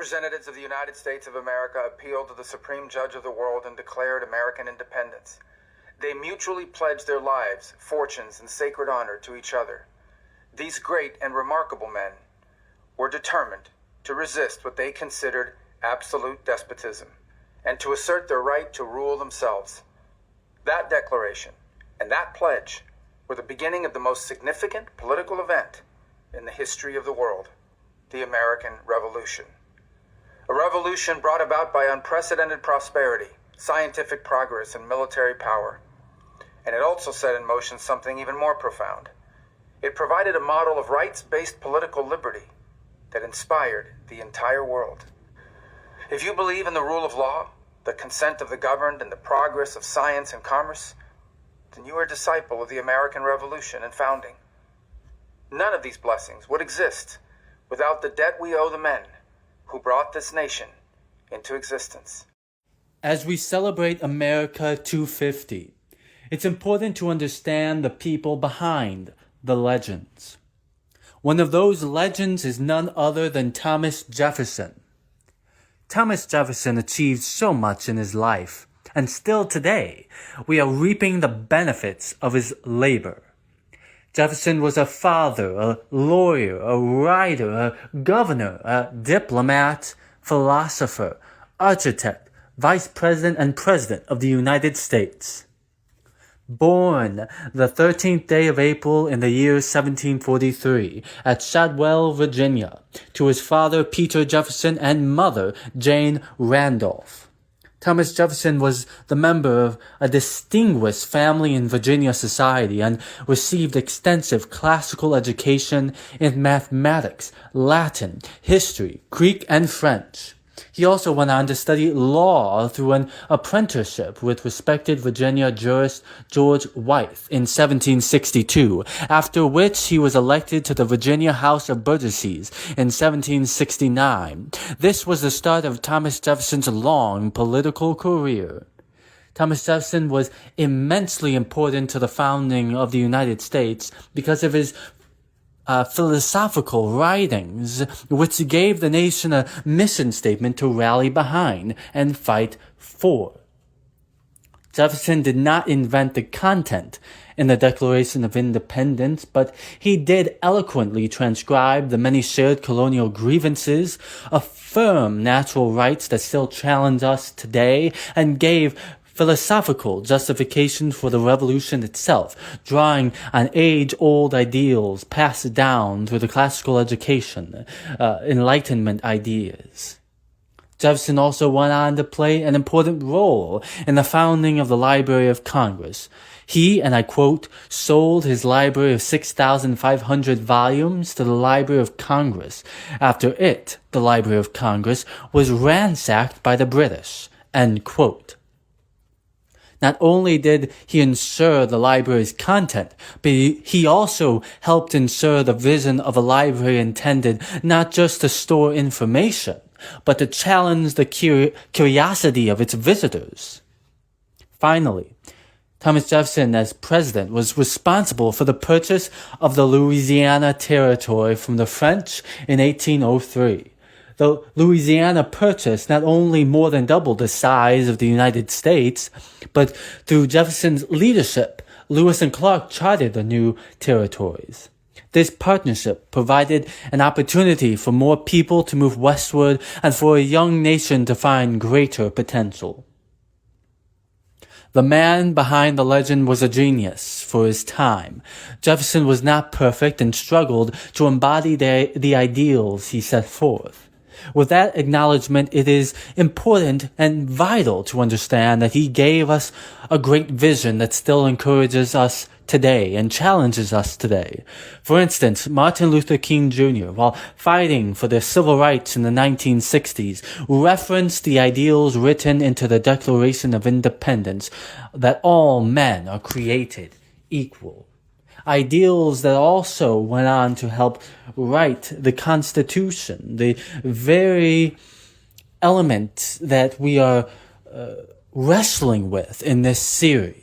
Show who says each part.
Speaker 1: representatives of the United States of America appealed to the Supreme Judge of the world and declared American independence. They mutually pledged their lives, fortunes, and sacred honor to each other. These great and remarkable men were determined to resist what they considered absolute despotism and to assert their right to rule themselves. That declaration and that pledge were the beginning of the most significant political event in the history of the world, the American Revolution. A revolution brought about by unprecedented prosperity, scientific progress, and military power. And it also set in motion something even more profound. It provided a model of rights-based political liberty that inspired the entire world. If you believe in the rule of law, the consent of the governed, and the progress of science and commerce, then you are a disciple of the American Revolution and founding. None of these blessings would exist without the debt we owe the men who brought this nation into existence.
Speaker 2: As we celebrate America 250, it's important to understand the people behind the legends. One of those legends is none other than Thomas Jefferson. Thomas Jefferson achieved so much in his life, and still today, we are reaping the benefits of his labor. Jefferson was a father, a lawyer, a writer, a governor, a diplomat, philosopher, architect, vice president, and president of the United States. Born the 13th day of April in the year 1743 at Shadwell, Virginia, to his father Peter Jefferson and mother Jane Randolph. Thomas Jefferson was the member of a distinguished family in Virginia society and received extensive classical education in mathematics, Latin, history, Greek, and French. He also went on to study law through an apprenticeship with respected Virginia jurist George Wythe in 1762, after which he was elected to the Virginia House of Burgesses in 1769. This was the start of Thomas Jefferson's long political career. Thomas Jefferson was immensely important to the founding of the United States because of his philosophical writings, which gave the nation a mission statement to rally behind and fight for. Jefferson did not invent the content in the Declaration of Independence, but he did eloquently transcribe the many shared colonial grievances, affirm natural rights that still challenge us today, and gave philosophical justification for the revolution itself, drawing on age-old ideals passed down through the classical education, Enlightenment ideas. Jefferson also went on to play an important role in the founding of the Library of Congress. He, and I quote, sold his library of 6,500 volumes to the Library of Congress after it, the Library of Congress, was ransacked by the British, end quote. Not only did he ensure the library's content, but he also helped ensure the vision of a library intended not just to store information, but to challenge the curiosity of its visitors. Finally, Thomas Jefferson, as president, was responsible for the purchase of the Louisiana Territory from the French in 1803. The Louisiana Purchase not only more than doubled the size of the United States, but through Jefferson's leadership, Lewis and Clark charted the new territories. This partnership provided an opportunity for more people to move westward and for a young nation to find greater potential. The man behind the legend was a genius for his time. Jefferson was not perfect and struggled to embody the ideals he set forth. With that acknowledgement, it is important and vital to understand that he gave us a great vision that still encourages us today and challenges us today. For instance, Martin Luther King Jr., while fighting for the civil rights in the 1960s, referenced the ideals written into the Declaration of Independence that all men are created equal. Ideals that also went on to help write the Constitution, the very element that we are wrestling with in this series.